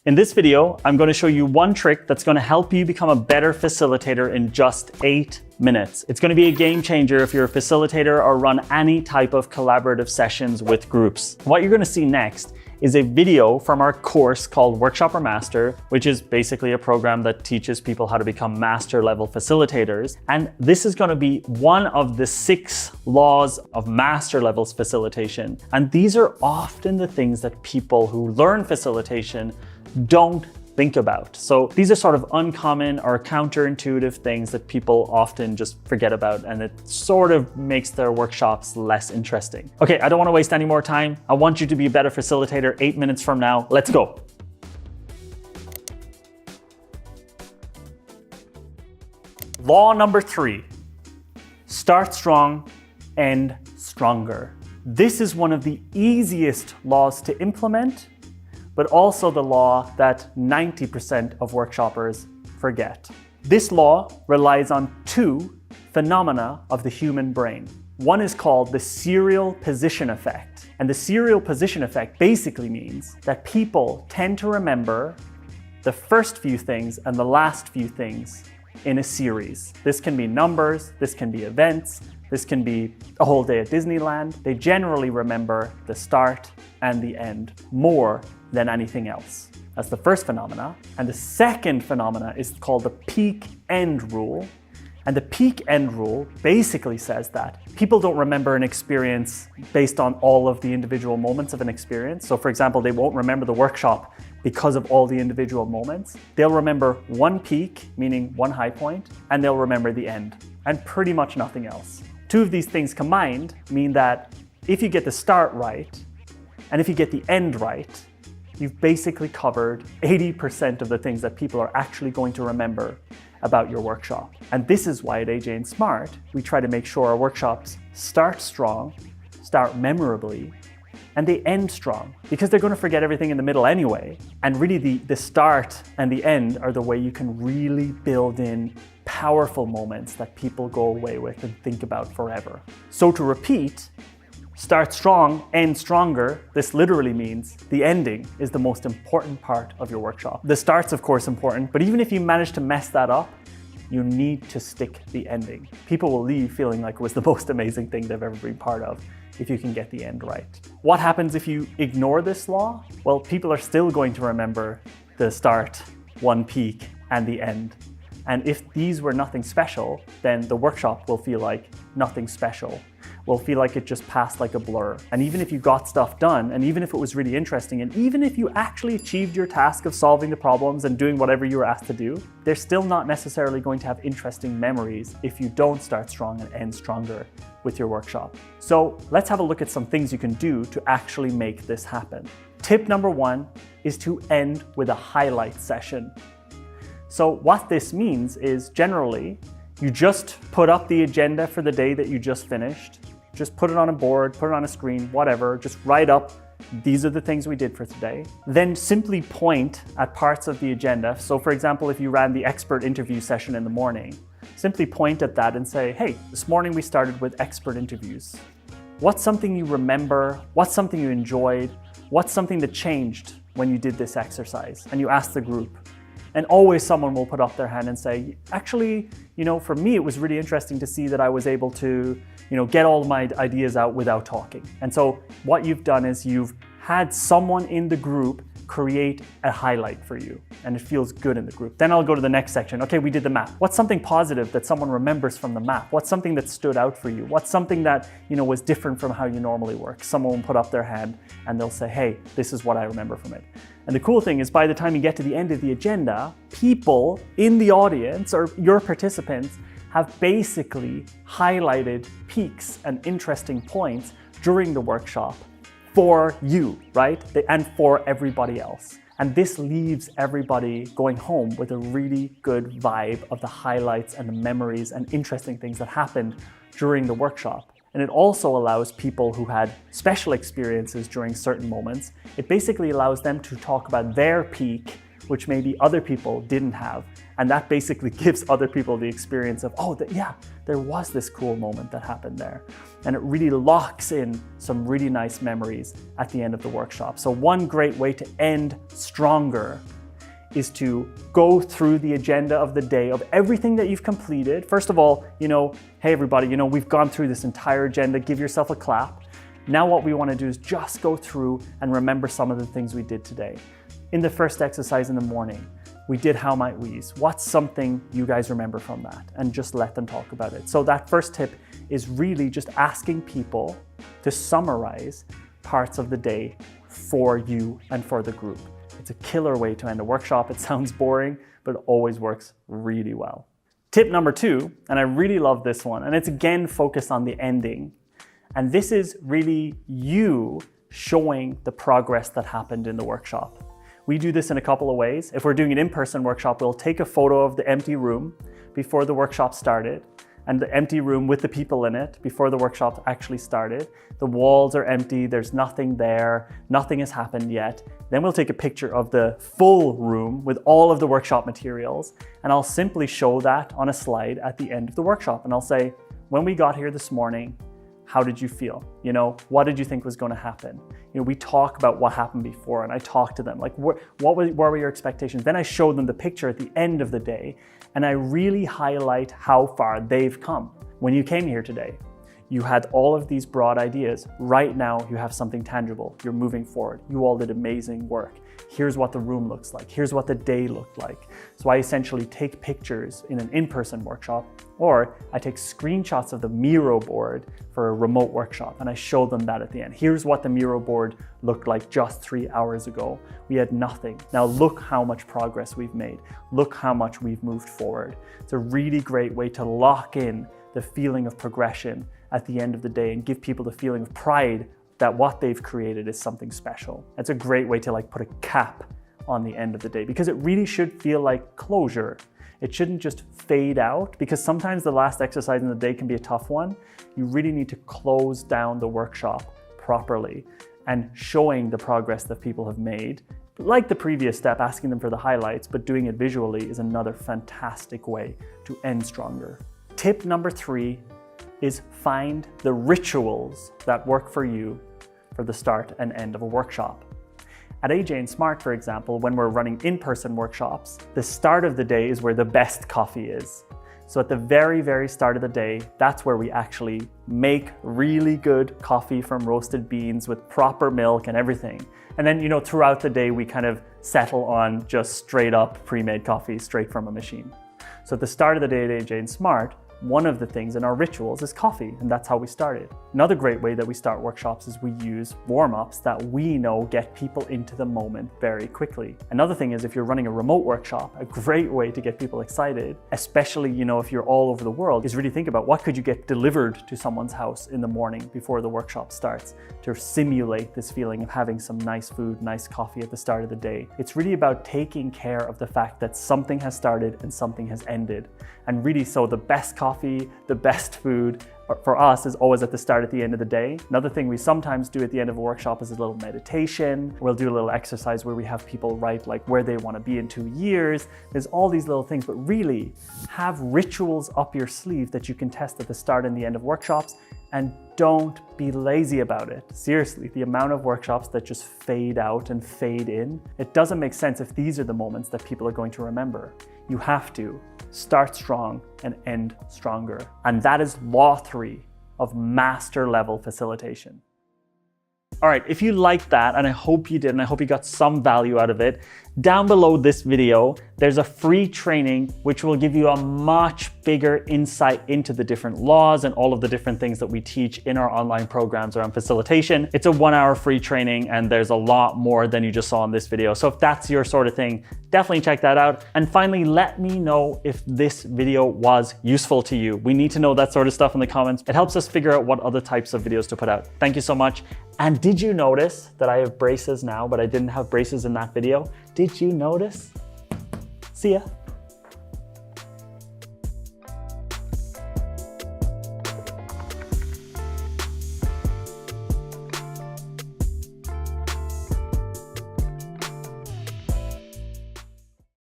In this video, I'm going to show you one trick that's going to help you become a better facilitator in just 8 minutes. It's going to be a game changer if you're a facilitator or run any type of collaborative sessions with groups. What you're going to see next is a video from our course called Workshop or Master, which is basically a program that teaches people how to become master level facilitators. And this is going to be one of the 6 laws of master levels facilitation. And these are often the things that people who learn facilitation don't think about. So these are sort of uncommon or counterintuitive things that people often just forget about, and it sort of makes their workshops less interesting. Okay, I don't want to waste any more time. I want you to be a better facilitator 8 minutes from now. Let's go. Law number 3, start strong, end stronger. This is one of the easiest laws to implement, but also the law that 90% of workshoppers forget. This law relies on 2 phenomena of the human brain. One is called the serial position effect. And the serial position effect basically means that people tend to remember the first few things and the last few things in a series. This can be numbers, this can be events, this can be a whole day at Disneyland. They generally remember the start and the end more than anything else. That's the first phenomena. And the second phenomena is called the peak-end rule. And the peak-end rule basically says that people don't remember an experience based on all of the individual moments of an experience. So for example, they won't remember the workshop because of all the individual moments. They'll remember one peak, meaning one high point, and they'll remember the end, and pretty much nothing else. 2 of these things combined mean that if you get the start right, and if you get the end right, you've basically covered 80% of the things that people are actually going to remember about your workshop. And this is why at AJ and Smart, we try to make sure our workshops start strong, start memorably, and they end strong, because they're going to forget everything in the middle anyway. And really the start and the end are the way you can really build in powerful moments that people go away with and think about forever. So to repeat, start strong, end stronger. This literally means the ending is the most important part of your workshop. The start's of course important, but even if you manage to mess that up, you need to stick the ending. People will leave feeling like it was the most amazing thing they've ever been part of if you can get the end right. What happens if you ignore this law? Well, people are still going to remember the start, one peak, and the end. And if these were nothing special, then the workshop will feel like nothing special. Will feel like it just passed like a blur. And even if you got stuff done, and even if it was really interesting, and even if you actually achieved your task of solving the problems and doing whatever you were asked to do, they're still not necessarily going to have interesting memories if you don't start strong and end stronger with your workshop. So let's have a look at some things you can do to actually make this happen. Tip number 1 is to end with a highlight session. So what this means is generally, you just put up the agenda for the day that you just finished. Just put it on a board, put it on a screen, whatever. Just write up, these are the things we did for today. Then simply point at parts of the agenda. So for example, if you ran the expert interview session in the morning, simply point at that and say, hey, this morning we started with expert interviews. What's something you remember? What's something you enjoyed? What's something that changed when you did this exercise? And you ask the group. And always someone will put up their hand and say, actually, for me, it was really interesting to see that I was able to, get all my ideas out without talking. And so what you've done is you've had someone in the group create a highlight for you, and it feels good in the group. Then I'll go to the next section. Okay, we did the map. What's something positive that someone remembers from the map? What's something that stood out for you? What's something that, was different from how you normally work? Someone will put up their hand and they'll say, hey, this is what I remember from it. And the cool thing is, by the time you get to the end of the agenda, people in the audience or your participants have basically highlighted peaks and interesting points during the workshop for you, right? And for everybody else. And this leaves everybody going home with a really good vibe of the highlights and the memories and interesting things that happened during the workshop. And it also allows people who had special experiences during certain moments, it basically allows them to talk about their peak which maybe other people didn't have. And that basically gives other people the experience of, oh, yeah, there was this cool moment that happened there. And it really locks in some really nice memories at the end of the workshop. So one great way to end stronger is to go through the agenda of the day of everything that you've completed. First of all, hey everybody, we've gone through this entire agenda, give yourself a clap. Now what we want to do is just go through and remember some of the things we did today. In the first exercise in the morning, we did How Might We's. What's something you guys remember from that? And just let them talk about it. So that first tip is really just asking people to summarize parts of the day for you and for the group. It's a killer way to end a workshop. It sounds boring, but it always works really well. Tip number 2, and I really love this one, and it's again focused on the ending. And this is really you showing the progress that happened in the workshop. We do this in a couple of ways. If we're doing an in-person workshop, we'll take a photo of the empty room before the workshop started, and the empty room with the people in it before the workshop actually started. The walls are empty, there's nothing there, nothing has happened yet. Then we'll take a picture of the full room with all of the workshop materials, and I'll simply show that on a slide at the end of the workshop. And I'll say, when we got here this morning, how did you feel? What did you think was going to happen? We talk about what happened before, and I talk to them, like, what were your expectations? Then I show them the picture at the end of the day, and I really highlight how far they've come. When you came here today, you had all of these broad ideas. Right now, you have something tangible. You're moving forward. You all did amazing work. Here's what the room looks like. Here's what the day looked like. So I essentially take pictures in an in-person workshop, or I take screenshots of the Miro board for a remote workshop, and I show them that at the end. Here's what the Miro board looked like just 3 hours ago. We had nothing. Now look how much progress we've made. Look how much we've moved forward. It's a really great way to lock in the feeling of progression at the end of the day and give people the feeling of pride that what they've created is something special. It's a great way to put a cap on the end of the day, because it really should feel like closure. It shouldn't just fade out, because sometimes the last exercise in the day can be a tough one. You really need to close down the workshop properly, and showing the progress that people have made. Like the previous step, asking them for the highlights, but doing it visually is another fantastic way to end stronger. Tip number 3 is find the rituals that work for you for the start and end of a workshop. At AJ and Smart, for example, when we're running in-person workshops, the start of the day is where the best coffee is. So at the very, very start of the day, that's where we actually make really good coffee from roasted beans with proper milk and everything. And then, throughout the day, we kind of settle on just straight up pre-made coffee straight from a machine. So at the start of the day at AJ and Smart, one of the things in our rituals is coffee, and that's how we started. Another great way that we start workshops is we use warm-ups that we know get people into the moment very quickly. Another thing is, if you're running a remote workshop, a great way to get people excited, especially if you're all over the world, is really think about what could you get delivered to someone's house in the morning before the workshop starts to simulate this feeling of having some nice food, nice coffee at the start of the day. It's really about taking care of the fact that something has started and something has ended. And really, so the best coffee, the best food for us is always at the start, at the end of the day. Another thing we sometimes do at the end of a workshop is a little meditation. We'll do a little exercise where we have people write where they want to be in 2 years. There's all these little things, but really have rituals up your sleeve that you can test at the start and the end of workshops, and don't be lazy about it. Seriously, the amount of workshops that just fade out and fade in, it doesn't make sense if these are the moments that people are going to remember. You have to start strong and end stronger. And that is law 3 of master level facilitation. All right, if you liked that, and I hope you did, and I hope you got some value out of it, down below this video, there's a free training which will give you a much bigger insight into the different laws and all of the different things that we teach in our online programs around facilitation. It's a 1-hour free training, and there's a lot more than you just saw in this video. So if that's your sort of thing, definitely check that out. And finally, let me know if this video was useful to you. We need to know that sort of stuff in the comments. It helps us figure out what other types of videos to put out. Thank you so much. And did you notice that I have braces now, but I didn't have braces in that video? Did you notice? See ya.